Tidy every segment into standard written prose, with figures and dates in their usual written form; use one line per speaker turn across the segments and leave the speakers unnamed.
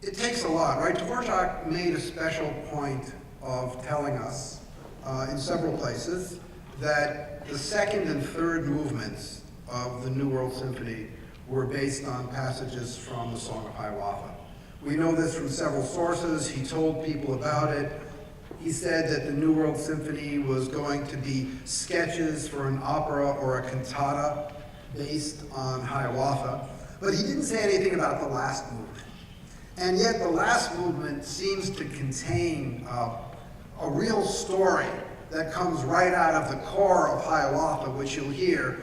It takes a lot, right? Dvořák made a special point of telling us in several places that the second and third movements of the New World Symphony were based on passages from the Song of Hiawatha. We know this from several sources. He told people about it. He said that the New World Symphony was going to be sketches for an opera or a cantata based on Hiawatha, but he didn't say anything about the last movement. And yet the last movement seems to contain a real story that comes right out of the core of Hiawatha, which you'll hear.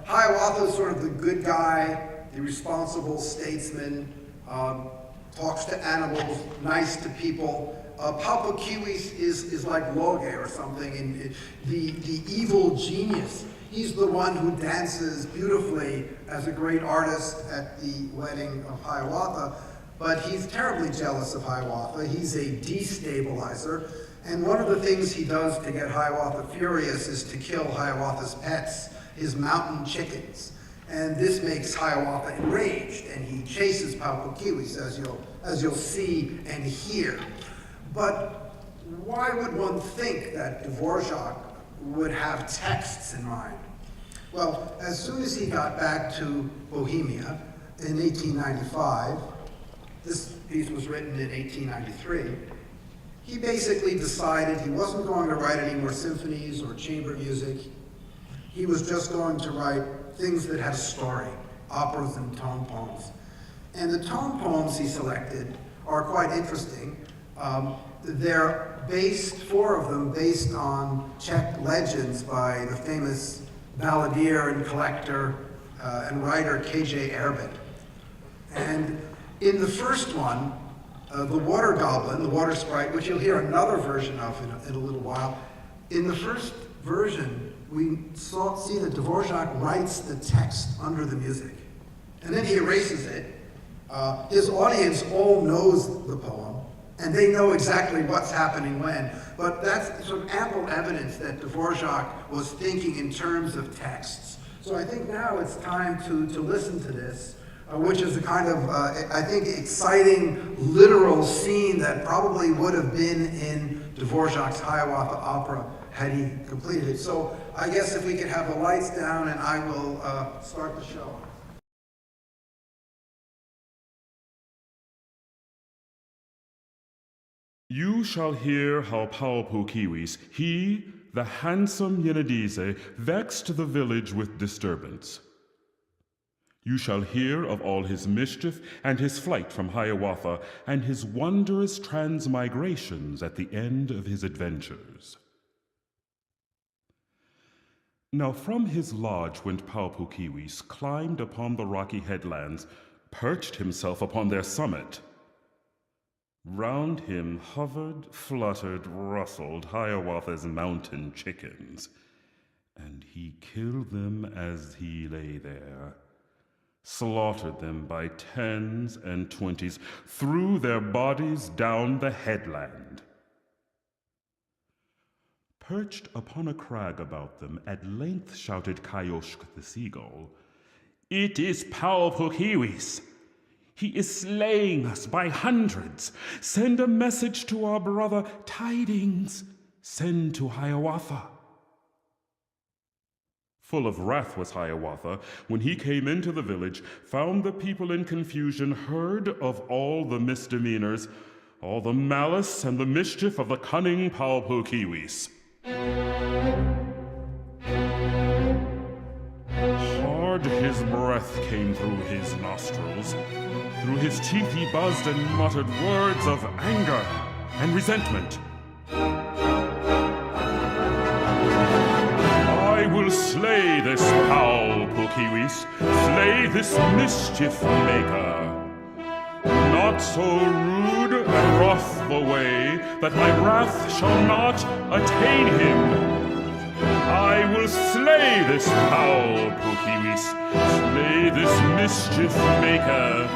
Hiawatha is sort of the good guy, the responsible statesman, talks to animals, nice to people. Palpakiwis is like Loge or something, and the evil genius. He's the one who dances beautifully as a great artist at the wedding of Hiawatha, but he's terribly jealous of Hiawatha. He's a destabilizer, and one of the things he does to get Hiawatha furious is to kill Hiawatha's pets, his mountain chickens. And this makes Hiawatha enraged, and he chases Palpakiwis, as you'll see and hear. But why would one think that Dvořák would have texts in mind? Well, as soon as he got back to Bohemia in 1895, this piece was written in 1893, he basically decided he wasn't going to write any more symphonies or chamber music. He was just going to write things that had a story, operas and tone poems. And the tone poems he selected are quite interesting. They're based, four of them, based on Czech legends by the famous balladeer and collector and writer K.J. Erben. And in the first one, the water goblin, the water sprite, which you'll hear another version of in a little while, in the first version, we see that Dvořák writes the text under the music. And then he erases it. His audience all knows the poem, and they know exactly what's happening when. But that's sort of ample evidence that Dvořák was thinking in terms of texts. So I think now it's time to listen to this, which is a kind of, I think, exciting literal scene that probably would have been in Dvořák's Hiawatha opera had he completed it. So I guess if we could have the lights down, and I will start the show.
You shall hear how Palpakiwis, he, the handsome Yenadise, vexed the village with disturbance. You shall hear of all his mischief and his flight from Hiawatha and his wondrous transmigrations at the end of his adventures. Now from his lodge went Palpakiwis, climbed upon the rocky headlands, perched himself upon their summit. Round him hovered, fluttered, rustled Hiawatha's mountain chickens, and he killed them as he lay there, slaughtered them by tens and twenties, threw their bodies down the headland. Perched upon a crag about them, at length shouted Kayoshk the seagull, "It is Palpakiwis! He is slaying us by hundreds. Send a message to our brother, tidings. Send to Hiawatha." Full of wrath was Hiawatha when he came into the village, found the people in confusion, heard of all the misdemeanors, all the malice and the mischief of the cunning Palpakiwis. Hard his breath came through his nostrils. Through his teeth he buzzed and muttered words of anger and resentment. I will slay this Palpakiwis, slay this mischief maker. Not so rude and rough the way that my wrath shall not attain him. I will slay this Palpakiwis, slay this mischief maker.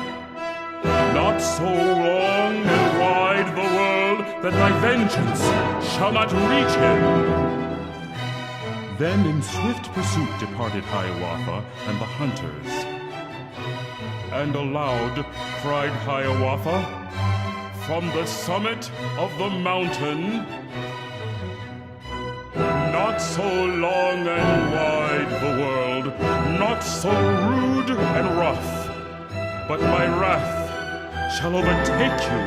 Not so long and wide the world that my vengeance shall not reach him. Then in swift pursuit departed Hiawatha and the hunters. And aloud cried Hiawatha, from the summit of the mountain. Not so long and wide the world, not so rude and rough, but my wrath shall overtake you,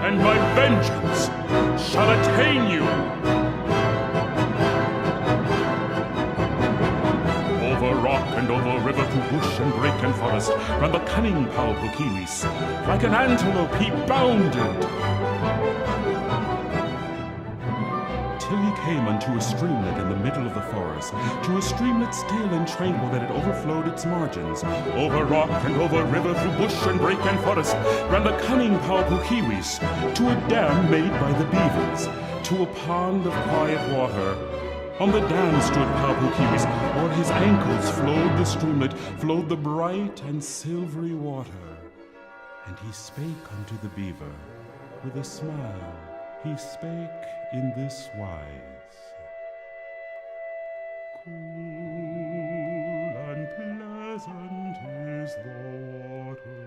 and my vengeance shall attain you. Over rock and over river, through bush and brake and forest, ran the cunning Pau-Puk-Keewis. Like an antelope he bounded, till he came unto a streamlet in the middle of the forest, to a streamlet still and tranquil that had overflowed its margins. Over rock and over river, through bush and brake and forest, ran the cunning Pau-Puk-Keewis, to a dam made by the beavers, to a pond of quiet water. On the dam stood Pau-Puk-Keewis, o'er his ankles flowed the streamlet, flowed the bright and silvery water. And he spake unto the beaver, with a smile, he spake in this wise. Cool and pleasant is the water.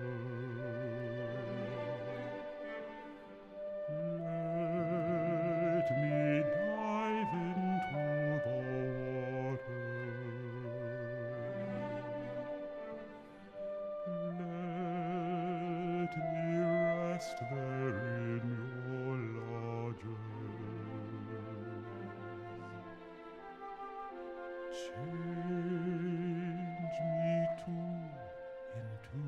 Let me dive into the water. Let me rest therein your lodges. Change me too into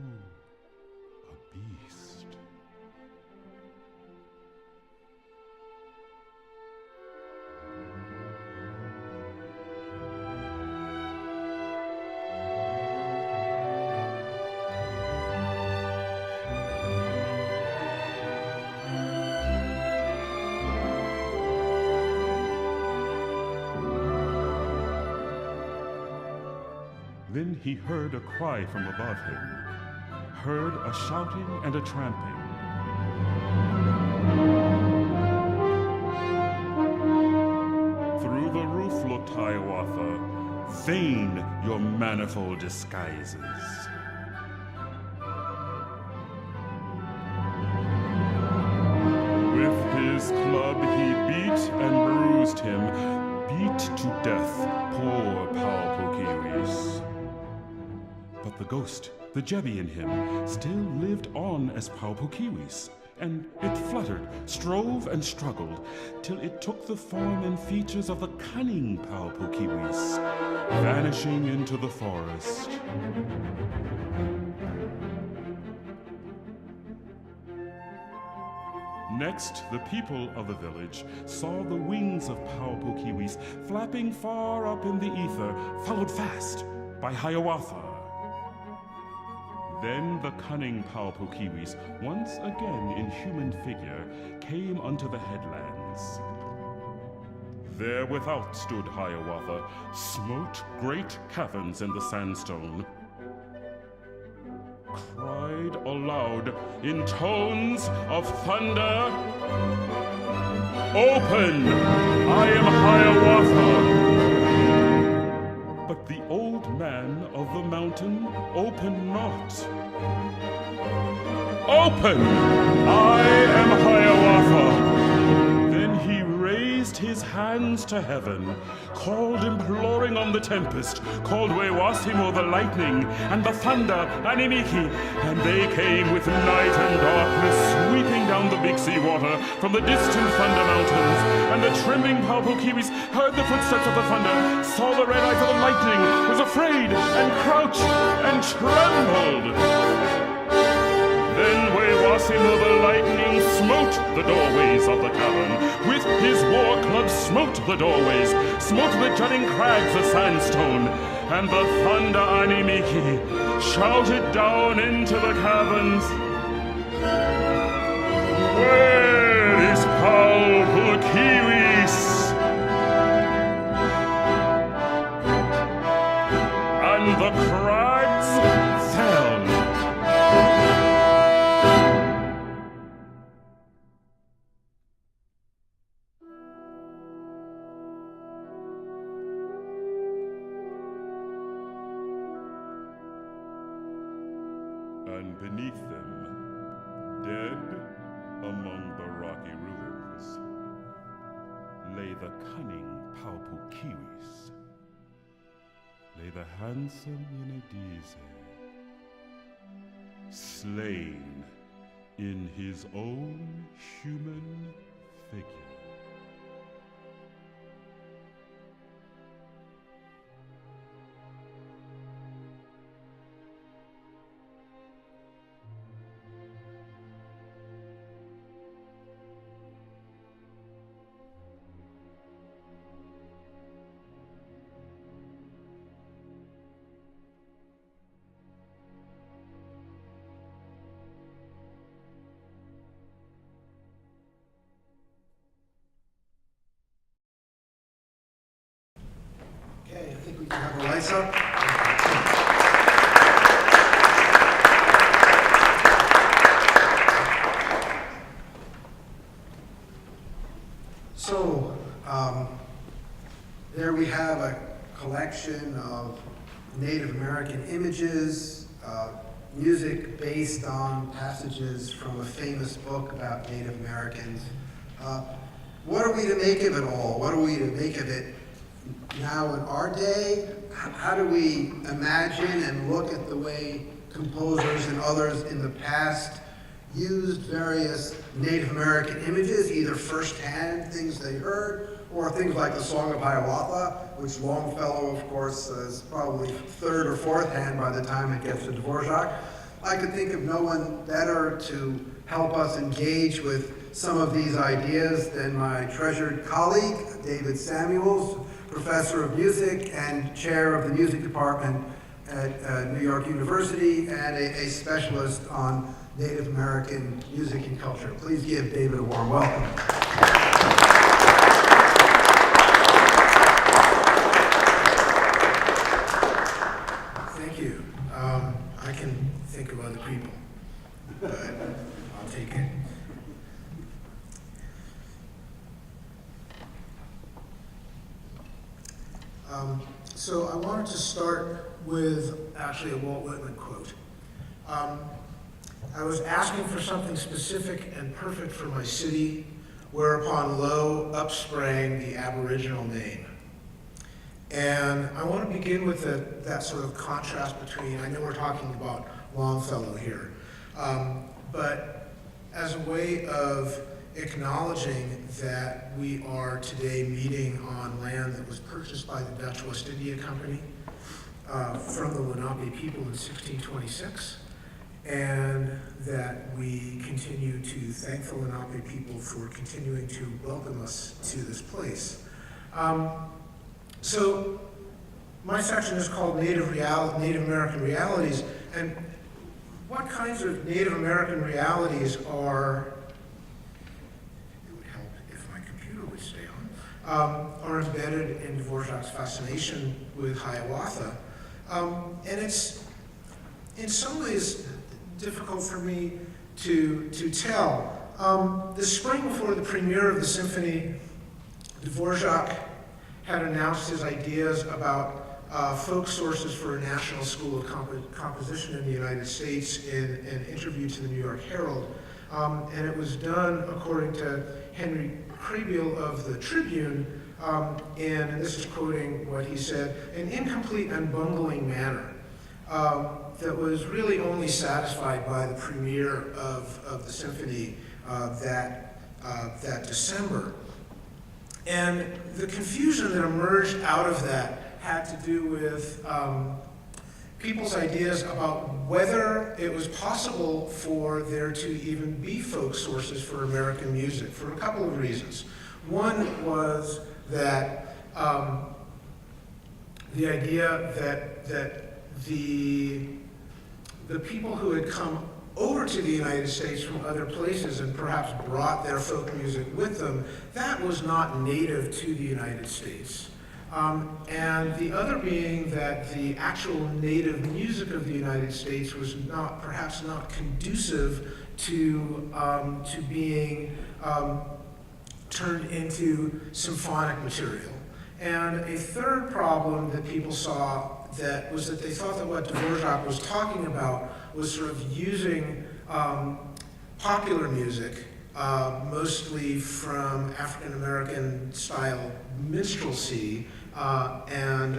a beast. Then he heard a cry from above him, heard a shouting and a tramping. Through the roof looked Hiawatha, vain your manifold disguises. With his club he beat and bruised him, beat to death poor Pau-Puk-Keewis. But the ghost, the Jebi in him, still lived on as Pau-Puk-Keewis, and it fluttered, strove and struggled, till it took the form and features of the cunning Pau-Puk-Keewis, vanishing into the forest. Next, the people of the village saw the wings of Pau-Puk-Keewis flapping far up in the ether, followed fast by Hiawatha. Then the cunning Pau-Puk-Keewis, once again in human figure, came unto the headlands. There without stood Hiawatha, smote great caverns in the sandstone, cried aloud in tones of thunder, "Open! I am Hiawatha!" But the old man of the mountain opened not. "Open! I am Hiawatha!" Then he raised his hands to heaven, called imploring on the tempest, called Waywassimo the lightning, and the thunder, Annemeekee, and they came with night and darkness, sweeping down the big sea water from the distant thunder mountains. And the trembling Pau-Puk-Keewis heard the footsteps of the thunder, saw the red eyes of the lightning, was afraid, and crouched, and trembled. Then Waywassimo the lightning smote the doorways of the cavern. With his war club smote the doorways, smote the jutting crags of sandstone, and the thunder Annemeekee shouted down into the caverns, "Where is Pau-Puk-Keewis?" And the crags fell. And beneath them, dead Among the rocky ruins lay the cunning Paupukiwis, lay the handsome Inedize, slain in his own human figure.
Okay, I think we can have the lights up. So, there we have a collection of Native American images, music based on passages from a famous book about Native Americans. What are we to make of it all? What are we to make of it now in our day? How do we imagine and look at the way composers and others in the past used various Native American images, either firsthand, things they heard, or things like the Song of Hiawatha, which Longfellow, of course, is probably third or fourth hand by the time it gets to Dvořák. I could think of no one better to help us engage with some of these ideas than my treasured colleague, David Samuels, professor of music and chair of the music department at New York University, and a specialist on Native American music and culture. Please give David a warm welcome. Thank you. I can think of other people, but I'll take it. So I wanted to start with actually a Walt Whitman quote. I was asking for something specific and perfect for my city, whereupon lo, up sprang the Aboriginal name. And I want to begin with that sort of contrast between, I know we're talking about Longfellow here, but as a way of acknowledging that we are today meeting on land that was purchased by the Dutch West India Company from the Lenape people in 1626, and that we continue to thank the Lenape people for continuing to welcome us to this place. So my section is called Native American Realities, and what kinds of Native American realities are are embedded in Dvořák's fascination with Hiawatha. And it's, in some ways, difficult for me to tell. The spring before the premiere of the symphony, Dvořák had announced his ideas about folk sources for a national school of composition in the United States in an interview to the New York Herald. And it was done, according to Henry Krehbiel of the Tribune, and this is quoting what he said, an incomplete and bungling manner that was really only satisfied by the premiere of the symphony that December. And the confusion that emerged out of that had to do with people's ideas about whether it was possible for there to even be folk sources for American music, for a couple of reasons. One was that the idea that the people who had come over to the United States from other places and perhaps brought their folk music with them, that was not native to the United States. And the other being that the actual native music of the United States was perhaps not conducive to being turned into symphonic material. And a third problem that people saw was that they thought that what Dvořák was talking about was sort of using popular music mostly from African American style minstrelsy, and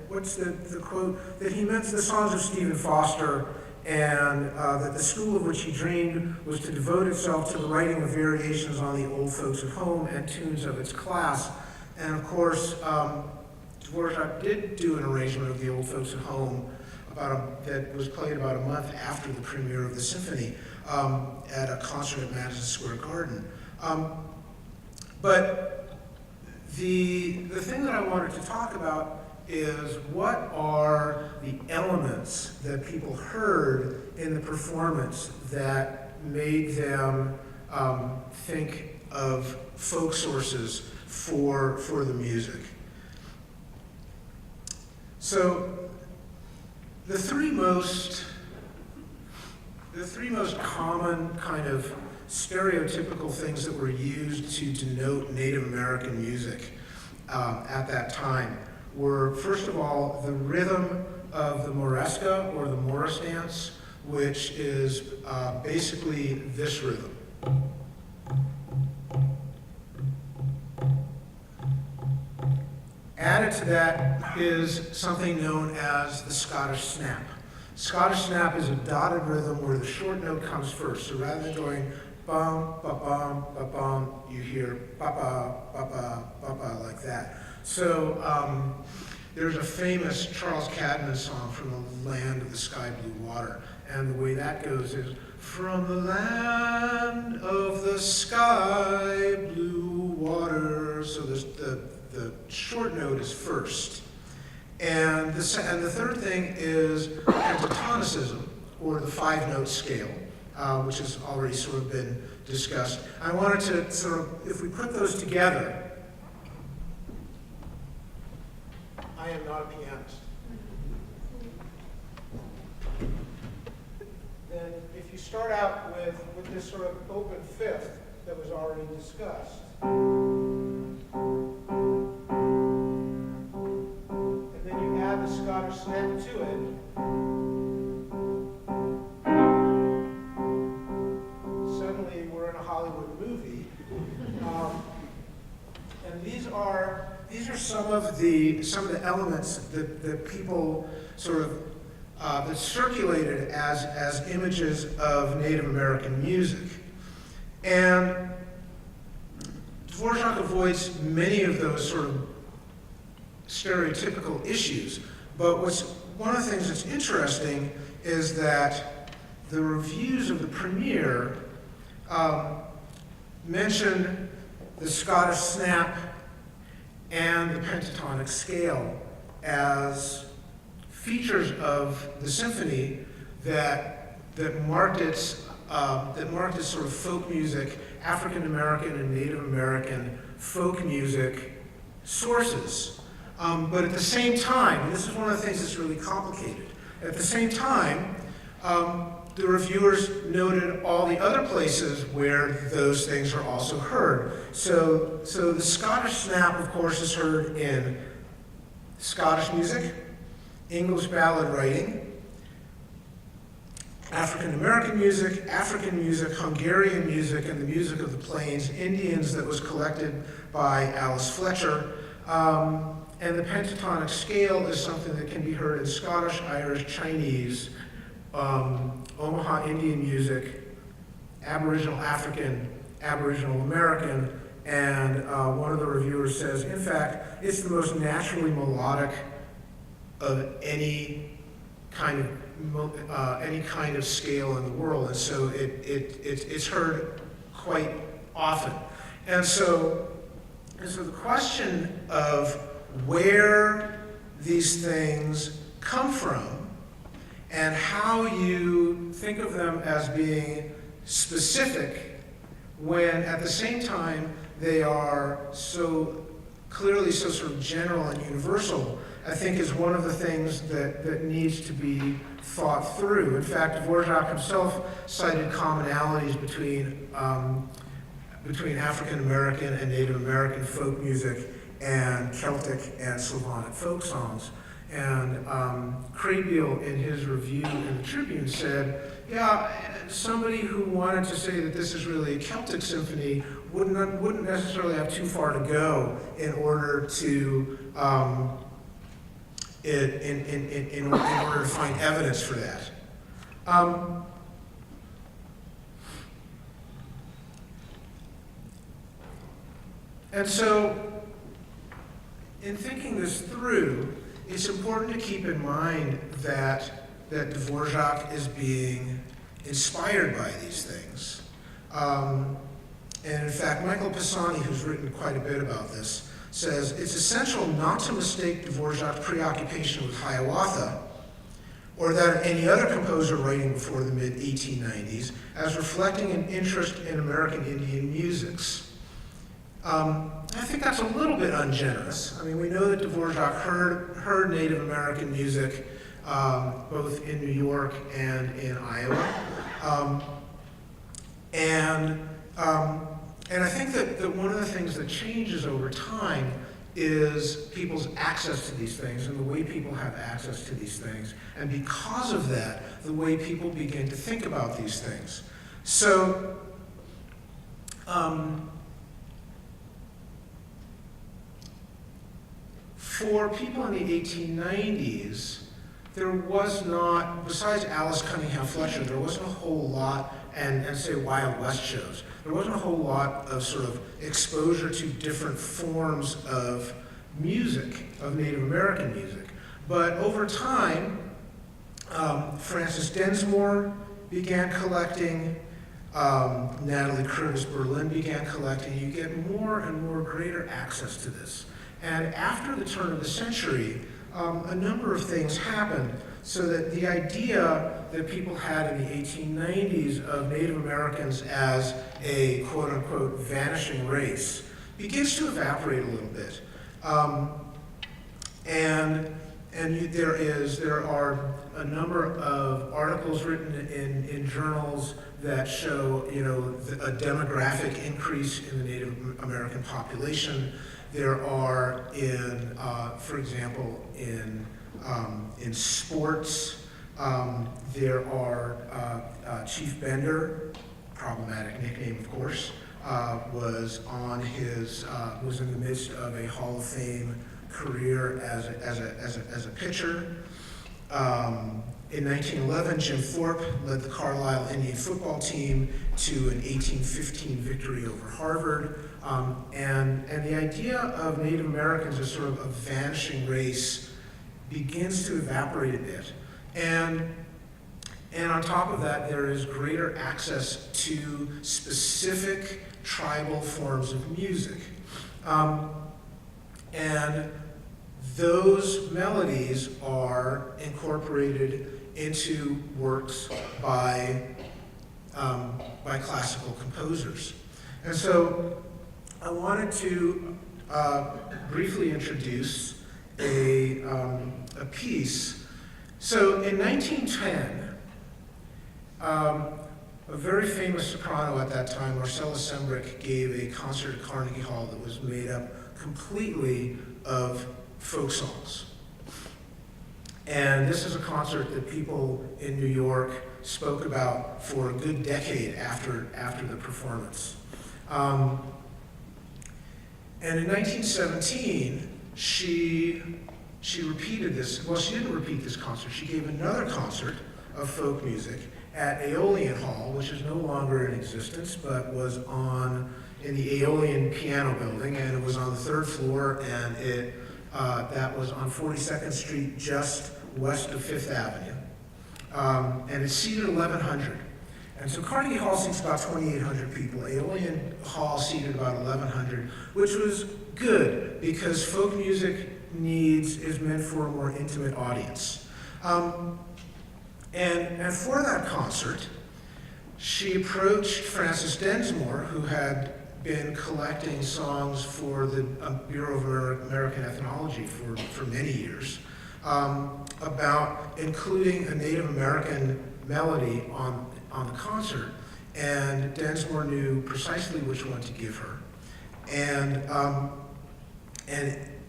what's the quote, that he meant the songs of Stephen Foster, and that the school of which he dreamed was to devote itself to the writing of variations on the old folks at home and tunes of its class. And of course, Dvořák did do an arrangement of the old folks at home that was played about a month after the premiere of the symphony at a concert at Madison Square Garden. But the thing that I wanted to talk about is what are the elements that people heard in the performance that made them think of folk sources for the music. So the three most common kind of stereotypical things that were used to denote Native American music at that time were, first of all, the rhythm of the Moresca, or the Morris dance, which is basically this rhythm. Added to that is something known as the Scottish snap. Scottish snap is a dotted rhythm where the short note comes first. So rather than going bum, ba bum, ba bum, you hear ba ba, ba ba, ba ba, like that. So there's a famous Charles Cadman song, From the Land of the Sky Blue Water. And the way that goes is, from the land of the sky blue water. So the short note is first. And the third thing is pentatonicism, or the 5-note scale, which has already sort of been discussed. I wanted to sort of, if we put those together, I am not a pianist. Then if you start out with this sort of open fifth that was already discussed, and then you add the Scottish snap to it, suddenly we're in a Hollywood movie. And these are some of the elements that people sort of that circulated as images of Native American music. And Dvořák avoids many of those sort of stereotypical issues. But one of the things that's interesting is that the reviews of the premiere mention the Scottish snap and the pentatonic scale as features of the symphony that marked its sort of folk music, African American and Native American folk music sources. But at the same time, and this is one of the things that's really complicated, at the same time, the reviewers noted all the other places where those things are also heard. So the Scottish snap, of course, is heard in Scottish music, English ballad writing, African American music, Hungarian music, and the music of the plains, Indians, that was collected by Alice Fletcher. And the pentatonic scale is something that can be heard in Scottish, Irish, Chinese, Omaha Indian music, Aboriginal African, Aboriginal American, and one of the reviewers says, in fact, it's the most naturally melodic of any kind of scale in the world, and so it's heard quite often. And so the question of where these things come from and how you think of them as being specific when at the same time they are so clearly so sort of general and universal, I think is one of the things that needs to be thought through. In fact, Dvořák himself cited commonalities between African American and Native American folk music and Celtic and Slavonic folk songs.
And Craybill, in his review in the Tribune, said, yeah, somebody who wanted to say that this is really a Celtic symphony wouldn't necessarily have too far to go in order to in order to find evidence for that. And so, in thinking this through, it's important to keep in mind that Dvořák is being inspired by these things. And in fact, Michael Pisani, who's written quite a bit about this, says, it's essential not to mistake Dvořák's preoccupation with Hiawatha, or that of any other composer writing before the mid-1890s, as reflecting an interest in American Indian musics. I think that's a little bit ungenerous. I mean, we know that Dvořák heard Native American music both in New York and in Iowa. And I think that one of the things that changes over time is people's access to these things and the way people have access to these things. And because of that, the way people begin to think about these things. So, for people in the 1890s, there was not, besides Alice Cunningham Fletcher, there wasn't a whole lot, and say Wild West shows, there wasn't a whole lot of sort of exposure to different forms of music, of Native American music. But over time, Frances Densmore began collecting, Natalie Curtis Berlin began collecting. You get more and more greater access to this. And after the turn of the century, a number of things happened so that the idea that people had in the 1890s of Native Americans as a quote-unquote vanishing race begins to evaporate a little bit. There are a number of articles written in journals that show, a demographic increase in the Native American population. There are for example, in sports, there are Chief Bender, problematic nickname, of course, was in the midst of a Hall of Fame career as a pitcher. In 1911, Jim Thorpe led the Carlisle Indian football team to an 1815 victory over Harvard. And the idea of Native Americans as sort of a vanishing race begins to evaporate a bit. And on top of that, there is greater access to specific tribal forms of music. And those melodies are incorporated into works by classical composers. And so I wanted to briefly introduce a piece. So in 1910, a very famous soprano at that time, Marcella Sembrick, gave a concert at Carnegie Hall that was made up completely of folk songs. And this is a concert that people in New York spoke about for a good decade after the performance. And in 1917, she repeated this. Well, she didn't repeat this concert. She gave another concert of folk music at Aeolian Hall, which is no longer in existence, but was in the Aeolian Piano Building, and it was on the 3rd floor, and that was on 42nd Street, just west of 5th Avenue. And it seated 1,100. And so Carnegie Hall seats about 2,800 people. Aeolian Hall seated about 1,100, which was good because folk music is meant for a more intimate audience. And for that concert, she approached Frances Densmore, who had been collecting songs for the Bureau of American Ethnology for many years, about including a Native American melody on the concert, and Densmore knew precisely which one to give her. And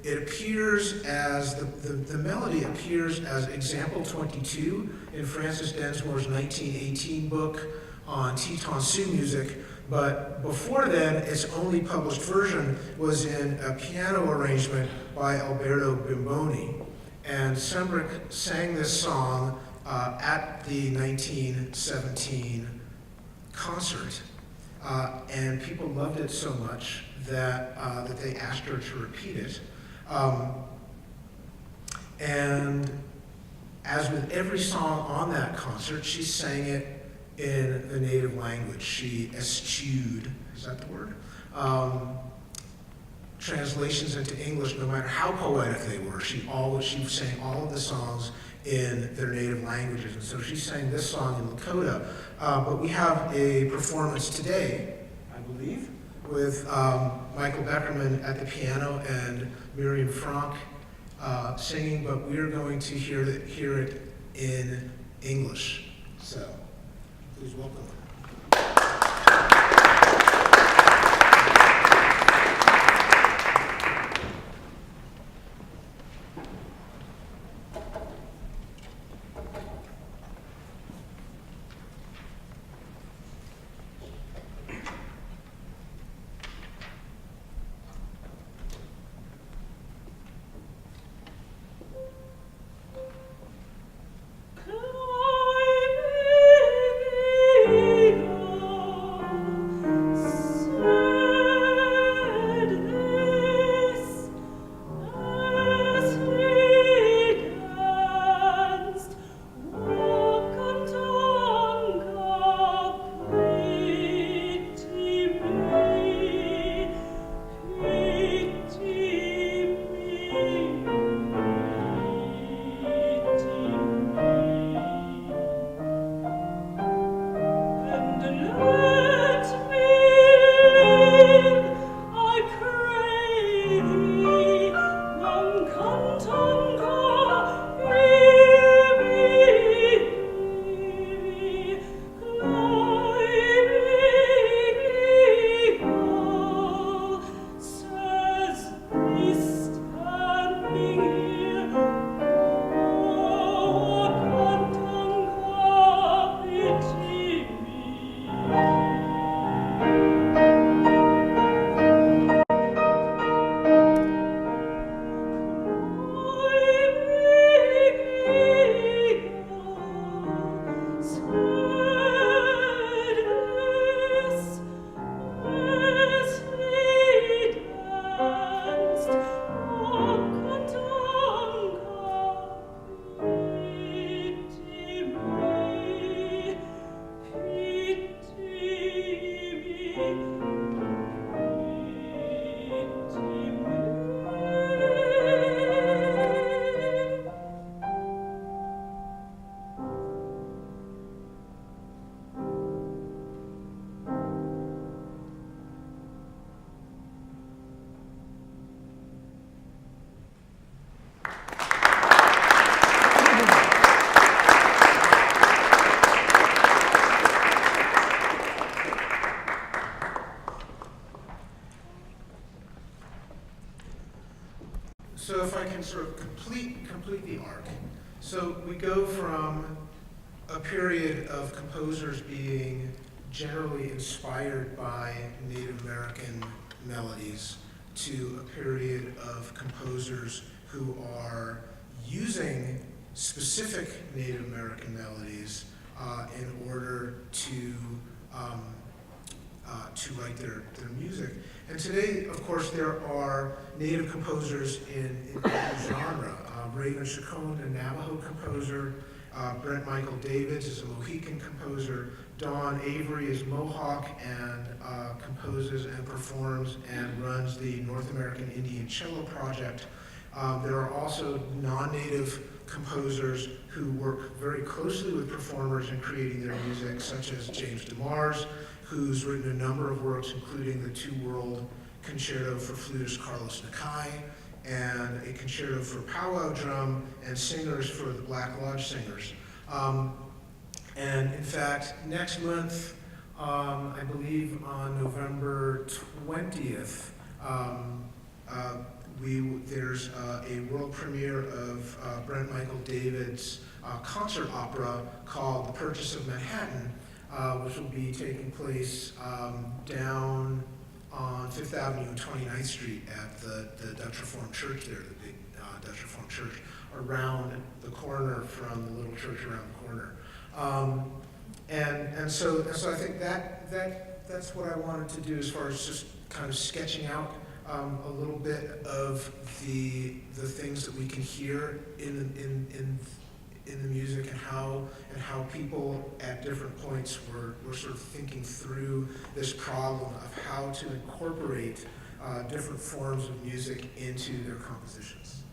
It appears as, the melody appears as example 22 in Francis Densmore's 1918 book on Teton Sioux music, but before then, its only published version was in a piano arrangement by Alberto Bimboni. And Sembrick sang this song at the 1917 concert. And people loved it so much that they asked her to repeat it. And as with every song on that concert, she sang it in the native language. She eschewed, is that the word? Translations into English, no matter how poetic they were. She sang all of the songs in their native languages. And so she sang this song in Lakota. But we have a performance today, I believe, with Michael Beckerman at the piano and Miriam Franck singing, but we're going to hear it in English. So, please welcome. So if I can sort of complete the arc. So we go from a period of composers being generally inspired by Native American melodies to a period of composers who are using specific Native American melodies in order to write their music. And today, of course, there are Native composers in every genre. Raven Chacon, a Navajo composer. Brent Michael Davids is a Mohican composer. Don Avery is Mohawk and composes and performs and runs the North American Indian Cello Project. There are also non-native composers who work very closely with performers in creating their music, such as James DeMars, who's written a number of works, including the two-world concerto for flutist Carlos Nakai, and a concerto for powwow drum and singers for the Black Lodge Singers. And in fact, next month, I believe on November 20th, there's a world premiere of Brent Michael David's concert opera called The Purchase of Manhattan, which will be taking place down on Fifth Avenue and 29th Street at the Dutch Reformed Church there, the big Dutch Reformed Church, around the corner from the little church around the corner. And so I think that's what I wanted to do as far as just kind of sketching out a little bit of the things that we can hear in the music, and how people at different points were sort of thinking through this problem of how to incorporate different forms of music into their compositions.